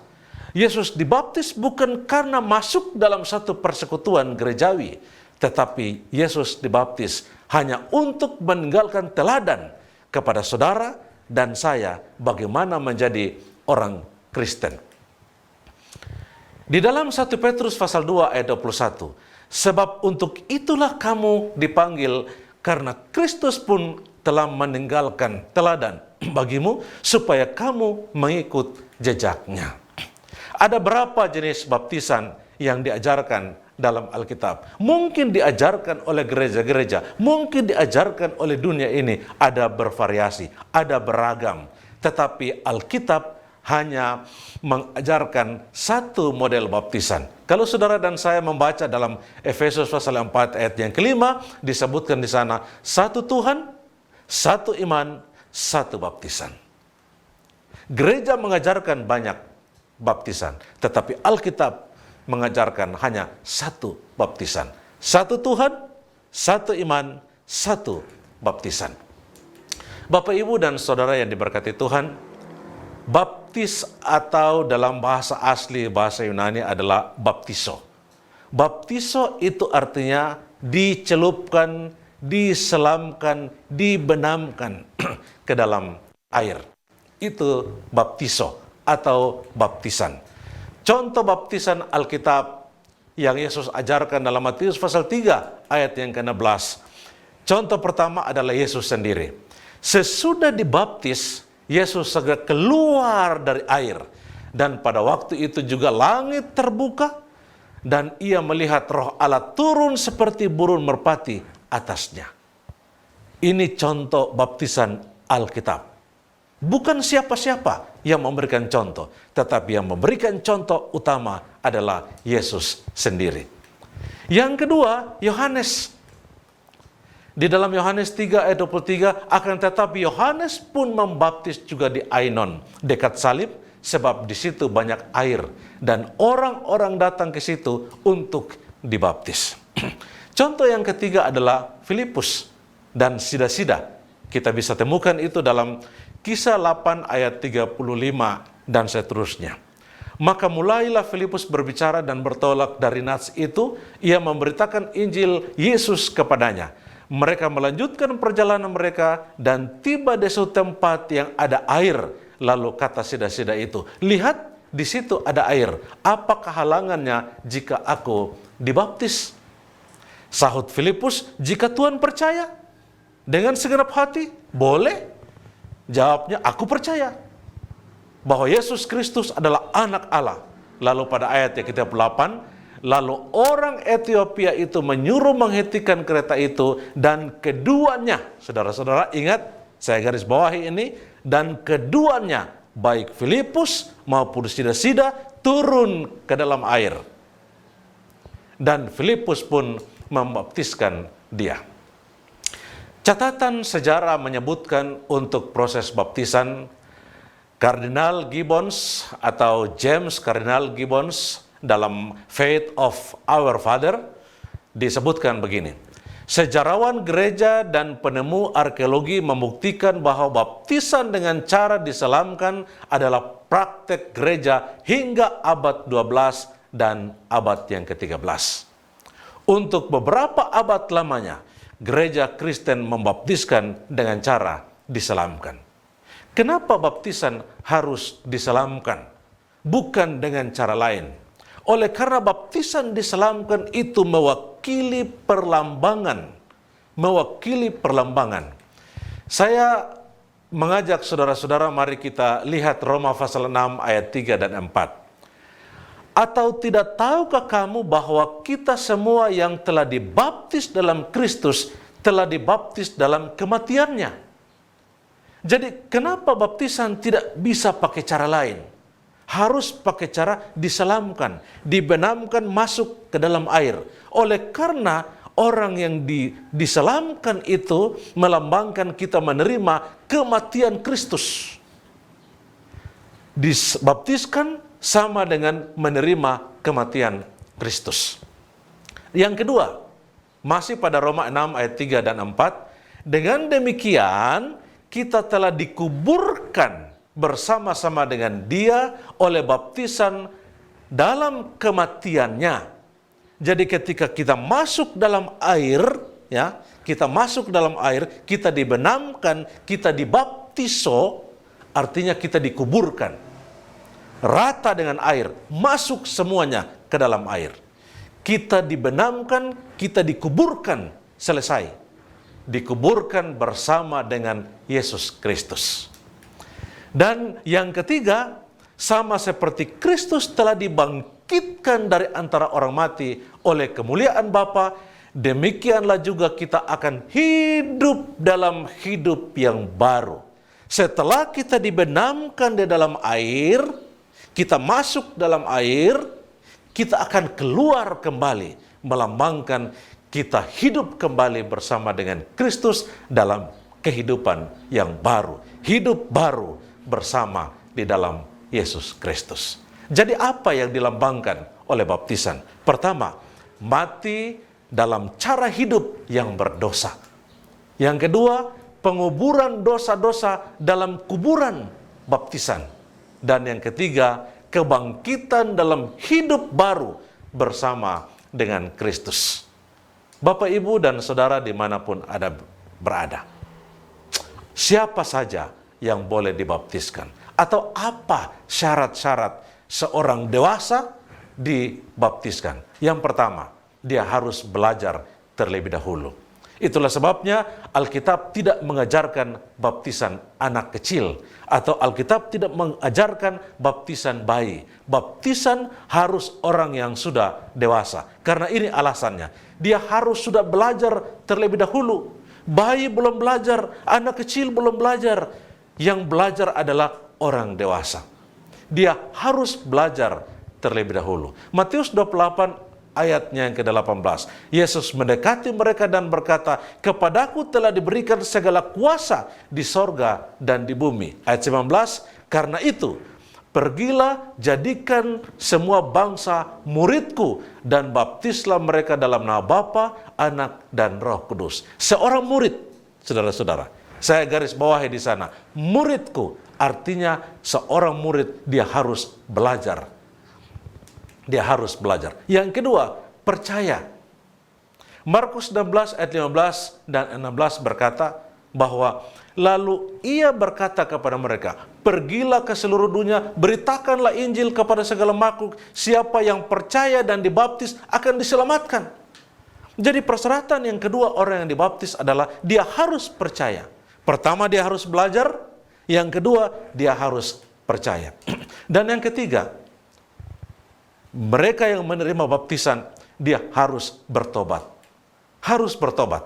Yesus dibaptis bukan karena masuk dalam satu persekutuan gerejawi, tetapi Yesus dibaptis hanya untuk meninggalkan teladan kepada saudara dan saya bagaimana menjadi orang Kristen. Di dalam 1 Petrus pasal 2 ayat 21, sebab untuk itulah kamu dipanggil karena Kristus pun telah meninggalkan teladan bagimu supaya kamu mengikut jejaknya. Ada berapa jenis baptisan yang diajarkan dalam Alkitab? Mungkin diajarkan oleh gereja-gereja, mungkin diajarkan oleh dunia ini, ada bervariasi, ada beragam. Tetapi Alkitab hanya mengajarkan satu model baptisan. Kalau saudara dan saya membaca dalam Efesus pasal 4 ayat yang kelima, disebutkan di sana, satu Tuhan, satu iman, satu baptisan. Gereja mengajarkan banyak baptisan, tetapi Alkitab mengajarkan hanya satu baptisan. Satu Tuhan, satu iman, satu baptisan. Bapak, Ibu, dan saudara yang diberkati Tuhan, baptis atau dalam bahasa asli, bahasa Yunani adalah baptiso. Baptiso itu artinya dicelupkan, diselamkan, dibenamkan ke dalam air. Itu baptiso atau baptisan. Contoh baptisan Alkitab yang Yesus ajarkan dalam Matius pasal 3 ayat yang ke-16. Contoh pertama adalah Yesus sendiri. Sesudah dibaptis, Yesus segera keluar dari air. Dan pada waktu itu juga langit terbuka dan ia melihat Roh Allah turun seperti burung merpati atasnya. Ini contoh baptisan Alkitab. Bukan siapa-siapa yang memberikan contoh, tetapi yang memberikan contoh utama adalah Yesus sendiri. Yang kedua, Yohanes. Di dalam Yohanes 3 ayat 23, akan tetapi Yohanes pun membaptis juga di Ainon, dekat salib, sebab di situ banyak air, dan orang-orang datang ke situ untuk dibaptis. Contoh yang ketiga adalah Filipus dan Sida-Sida. Kita bisa temukan itu dalam Kisah 8 ayat 35 dan seterusnya. Maka mulailah Filipus berbicara dan bertolak dari Nats itu, ia memberitakan Injil Yesus kepadanya. Mereka melanjutkan perjalanan mereka dan tiba di suatu tempat yang ada air. Lalu kata Sida-Sida itu, lihat di situ ada air. Apakah halangannya jika aku dibaptis? Sahut Filipus, jika Tuhan percaya dengan segenap hati, boleh. Jawabnya, aku percaya bahwa Yesus Kristus adalah anak Allah. Lalu pada ayat yang ke-8, lalu orang Ethiopia itu menyuruh menghentikan kereta itu, dan keduanya, saudara-saudara ingat, saya garis bawahi ini, dan keduanya, baik Filipus maupun Sida-Sida, turun ke dalam air. Dan Filipus pun membaptiskan dia. Catatan sejarah menyebutkan untuk proses baptisan, Kardinal Gibbons atau James Kardinal Gibbons dalam Faith of Our Father disebutkan begini. Sejarawan gereja dan penemu arkeologi membuktikan bahwa baptisan dengan cara diselamkan adalah praktek gereja hingga abad 12 dan abad yang ke-13. Untuk beberapa abad lamanya, gereja Kristen membaptiskan dengan cara diselamkan. Kenapa baptisan harus diselamkan? Bukan dengan cara lain. Oleh karena baptisan diselamkan itu mewakili perlambangan. Mewakili perlambangan. Saya mengajak saudara-saudara, mari kita lihat Roma pasal 6 ayat 3 dan 4. Atau tidak tahukah kamu bahwa kita semua yang telah dibaptis dalam Kristus telah dibaptis dalam kematiannya? Jadi kenapa baptisan tidak bisa pakai cara lain? harus pakai cara diselamkan, dibenamkan masuk ke dalam air. Oleh karena orang yang diselamkan itu melambangkan kita menerima kematian Kristus. Dibaptiskan sama dengan menerima kematian Kristus. Yang kedua, masih pada Roma 6 ayat 3 dan 4, dengan demikian kita telah dikuburkan bersama-sama dengan Dia oleh baptisan dalam kematiannya. Jadi ketika kita masuk dalam air, ya, kita masuk dalam air, kita dibenamkan, kita dibaptiso, artinya kita dikuburkan. Rata dengan air, masuk semuanya ke dalam air. Kita dibenamkan, kita dikuburkan, selesai. Dikuburkan bersama dengan Yesus Kristus. Dan yang ketiga, sama seperti Kristus telah dibangkitkan dari antara orang mati oleh kemuliaan Bapa, demikianlah juga kita akan hidup dalam hidup yang baru. Setelah kita dibenamkan di dalam air, kita masuk dalam air, kita akan keluar kembali, melambangkan kita hidup kembali bersama dengan Kristus dalam kehidupan yang baru. Hidup baru bersama di dalam Yesus Kristus. Jadi apa yang dilambangkan oleh baptisan? Pertama, mati dalam cara hidup yang berdosa. Yang kedua, penguburan dosa-dosa dalam kuburan baptisan. Dan yang ketiga, kebangkitan dalam hidup baru bersama dengan Kristus. Bapak, Ibu, dan Saudara dimanapun Anda berada, siapa saja yang boleh dibaptiskan? Atau apa syarat-syarat seorang dewasa dibaptiskan? Yang pertama, dia harus belajar terlebih dahulu. Itulah sebabnya Alkitab tidak mengajarkan baptisan anak kecil, atau Alkitab tidak mengajarkan baptisan bayi. Baptisan harus orang yang sudah dewasa. Karena ini alasannya. Dia harus sudah belajar terlebih dahulu. Bayi belum belajar, anak kecil belum belajar. Yang belajar adalah orang dewasa. Dia harus belajar terlebih dahulu. Matius 28 ayatnya yang ke-18. Yesus mendekati mereka dan berkata, "Kepadaku telah diberikan segala kuasa di sorga dan di bumi." Ayat 19, "Karena itu, pergilah jadikan semua bangsa muridku dan baptislah mereka dalam nama Bapa, Anak, dan Roh Kudus." Seorang murid, saudara-saudara, saya garis bawahi di sana, muridku, artinya seorang murid dia harus belajar. Dia harus belajar. Yang kedua, percaya. Markus 16 ayat 15 dan 16 berkata bahwa lalu ia berkata kepada mereka, "Pergilah ke seluruh dunia, beritakanlah Injil kepada segala makhluk. Siapa yang percaya dan dibaptis akan diselamatkan." Jadi persyaratan yang kedua orang yang dibaptis adalah dia harus percaya. Pertama, dia harus belajar. Yang kedua, dia harus percaya. Dan yang ketiga, mereka yang menerima baptisan, dia harus bertobat. Harus bertobat.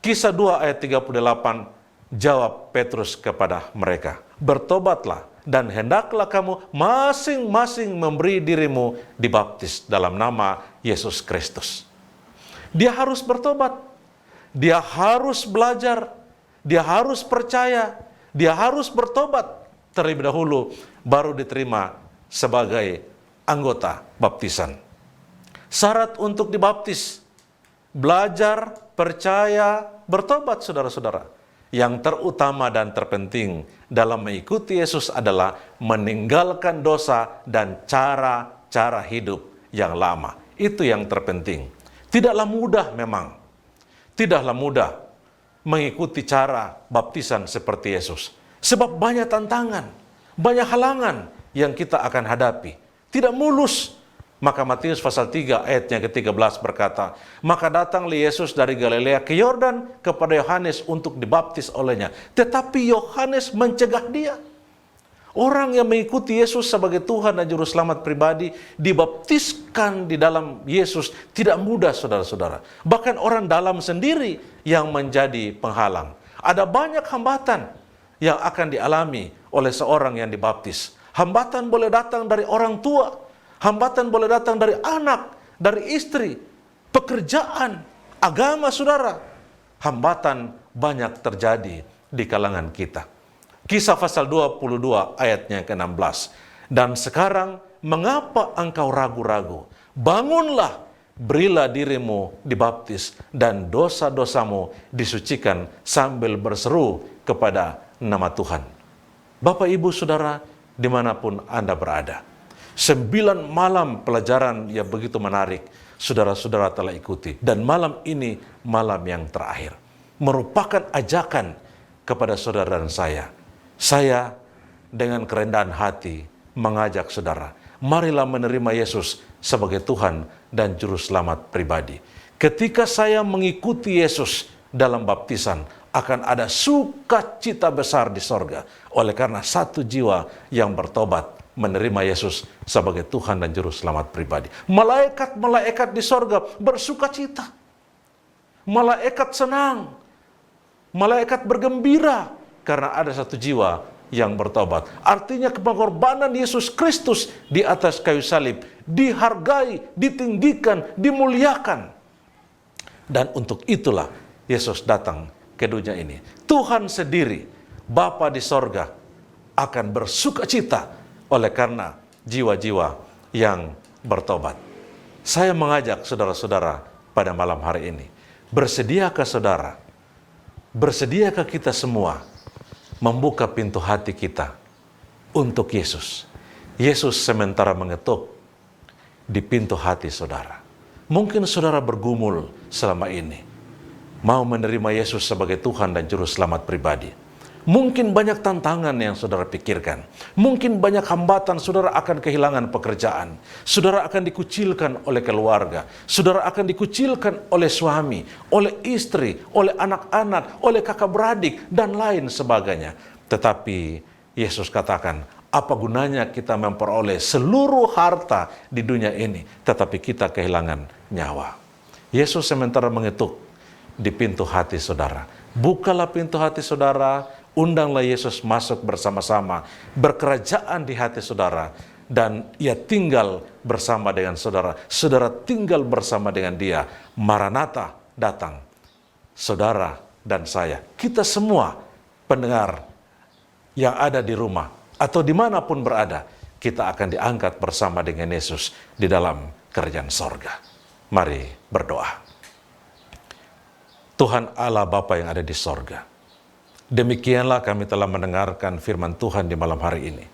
Kisah 2 ayat 38, jawab Petrus kepada mereka, "Bertobatlah dan hendaklah kamu masing-masing memberi dirimu dibaptis dalam nama Yesus Kristus." Dia harus bertobat. Dia harus belajar. Dia harus percaya. Dia harus bertobat terlebih dahulu, baru diterima sebagai anggota baptisan. Syarat untuk dibaptis, belajar, percaya, bertobat, saudara-saudara. Yang terutama dan terpenting dalam mengikuti Yesus adalah meninggalkan dosa dan cara-cara hidup yang lama. Itu yang terpenting. Tidaklah mudah memang. Tidaklah mudah mengikuti cara baptisan seperti Yesus. Sebab banyak tantangan, banyak halangan yang kita akan hadapi. Tidak mulus. Maka Matius pasal 3 ayatnya ke-13 berkata, "Maka datanglah Yesus dari Galilea ke Yordan kepada Yohanes untuk dibaptis olehnya. Tetapi Yohanes mencegah dia." Orang yang mengikuti Yesus sebagai Tuhan dan Juru Selamat pribadi, dibaptiskan di dalam Yesus tidak mudah, saudara-saudara. Bahkan orang dalam sendiri yang menjadi penghalang. Ada banyak hambatan yang akan dialami oleh seorang yang dibaptis. Hambatan boleh datang dari orang tua, hambatan boleh datang dari anak, dari istri, pekerjaan, agama saudara. Hambatan banyak terjadi di kalangan kita. Kisah pasal 22 ayatnya ke-16. Dan sekarang mengapa engkau ragu-ragu? Bangunlah, berilah dirimu dibaptis dan dosa-dosamu disucikan sambil berseru kepada nama Tuhan. Bapak, Ibu, Saudara, dimanapun Anda berada. 9 malam pelajaran yang begitu menarik, saudara-saudara telah ikuti. Dan malam ini malam yang terakhir. Merupakan ajakan kepada saudara dan saya. Saya dengan kerendahan hati mengajak saudara, marilah menerima Yesus sebagai Tuhan dan Juru Selamat pribadi. Ketika saya mengikuti Yesus dalam baptisan, akan ada sukacita besar di sorga. Oleh karena satu jiwa yang bertobat menerima Yesus sebagai Tuhan dan Juru Selamat pribadi. Malaikat-malaikat di sorga bersukacita. Malaikat senang. Malaikat bergembira karena ada satu jiwa yang bertobat. Artinya pengorbanan Yesus Kristus di atas kayu salib dihargai, ditinggikan, dimuliakan. Dan untuk itulah Yesus datang ke dunia ini. Tuhan sendiri, Bapa di sorga, akan bersukacita oleh karena jiwa-jiwa yang bertobat. Saya mengajak saudara-saudara pada malam hari ini, bersediakah saudara, bersediakah kita semua membuka pintu hati kita untuk Yesus? Yesus sementara mengetuk di pintu hati saudara. Mungkin saudara bergumul selama ini, mau menerima Yesus sebagai Tuhan dan Juru Selamat pribadi. Mungkin banyak tantangan yang saudara pikirkan. Mungkin banyak hambatan, saudara akan kehilangan pekerjaan. Saudara akan dikucilkan oleh keluarga. Saudara akan dikucilkan oleh suami, oleh istri, oleh anak-anak, oleh kakak beradik, dan lain sebagainya. Tetapi Yesus katakan, apa gunanya kita memperoleh seluruh harta di dunia ini, tetapi kita kehilangan nyawa. Yesus sementara mengetuk di pintu hati saudara. Bukalah pintu hati saudara, undanglah Yesus masuk bersama-sama, berkerajaan di hati saudara, dan ia tinggal bersama dengan saudara. Saudara tinggal bersama dengan dia. Maranatha datang. Saudara dan saya, kita semua pendengar yang ada di rumah atau dimanapun berada, kita akan diangkat bersama dengan Yesus di dalam kerajaan sorga. Mari berdoa. Tuhan Allah Bapa yang ada di sorga, demikianlah kami telah mendengarkan firman Tuhan di malam hari ini.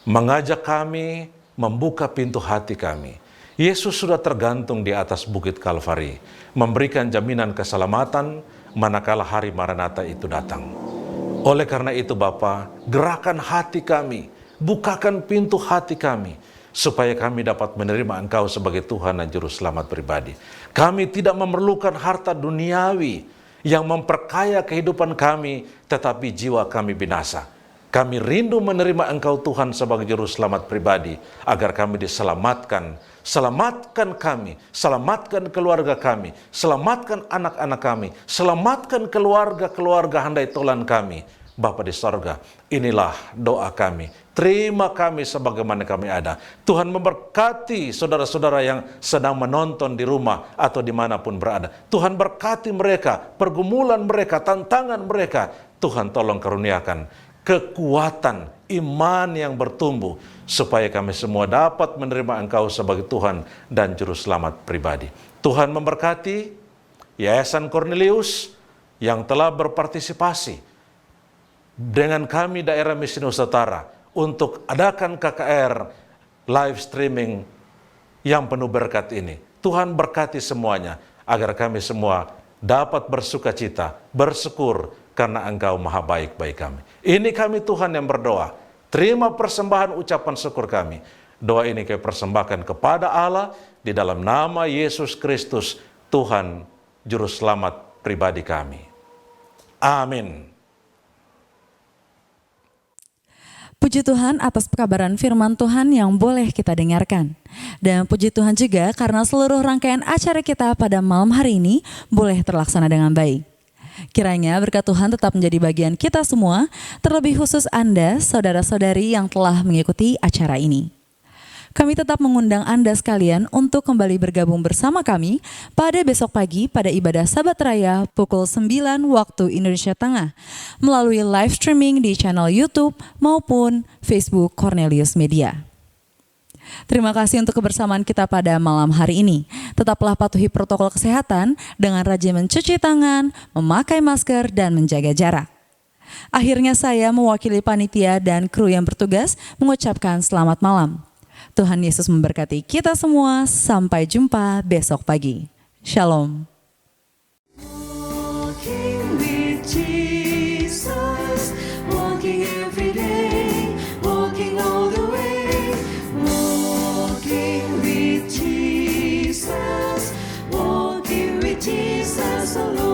Mengajak kami membuka pintu hati kami. Yesus sudah tergantung di atas bukit Kalvari, memberikan jaminan keselamatan manakala hari Maranatha itu datang. Oleh karena itu Bapa, gerakan hati kami, bukakan pintu hati kami, supaya kami dapat menerima Engkau sebagai Tuhan dan Juru Selamat pribadi. Kami tidak memerlukan harta duniawi yang memperkaya kehidupan kami, tetapi jiwa kami binasa. Kami rindu menerima Engkau Tuhan sebagai Juru Selamat pribadi, agar kami diselamatkan. Selamatkan kami, selamatkan keluarga kami, selamatkan anak-anak kami, selamatkan keluarga-keluarga handai tolan kami. Bapa di sorga, inilah doa kami. Terima kami sebagaimana kami ada. Tuhan memberkati saudara-saudara yang sedang menonton di rumah atau dimanapun berada. Tuhan berkati mereka, pergumulan mereka, tantangan mereka. Tuhan tolong karuniakan kekuatan iman yang bertumbuh, supaya kami semua dapat menerima Engkau sebagai Tuhan dan Juru Selamat pribadi. Tuhan memberkati Yayasan Cornelius yang telah berpartisipasi dengan kami daerah Misi Nusantara untuk adakan KKR live streaming yang penuh berkat ini. Tuhan berkati semuanya, agar kami semua dapat bersukacita, bersyukur karena Engkau maha baik bagi kami. Ini kami Tuhan yang berdoa. Terima persembahan ucapan syukur kami. Doa ini kami persembahkan kepada Allah di dalam nama Yesus Kristus, Tuhan Juru Selamat pribadi kami. Amin. Puji Tuhan atas pekabaran firman Tuhan yang boleh kita dengarkan. Dan puji Tuhan juga karena seluruh rangkaian acara kita pada malam hari ini boleh terlaksana dengan baik. Kiranya berkat Tuhan tetap menjadi bagian kita semua, terlebih khusus Anda, saudara-saudari yang telah mengikuti acara ini. Kami tetap mengundang Anda sekalian untuk kembali bergabung bersama kami pada besok pagi pada ibadah Sabat Raya pukul 9 waktu Indonesia Tengah melalui live streaming di channel YouTube maupun Facebook Cornelius Media. Terima kasih untuk kebersamaan kita pada malam hari ini. Tetaplah patuhi protokol kesehatan dengan rajin mencuci tangan, memakai masker, dan menjaga jarak. Akhirnya saya mewakili panitia dan kru yang bertugas mengucapkan selamat malam. Tuhan Yesus memberkati kita semua. Sampai jumpa besok pagi. Shalom. Walking with Jesus, walking every day, walking all the way. Walking with Jesus alone.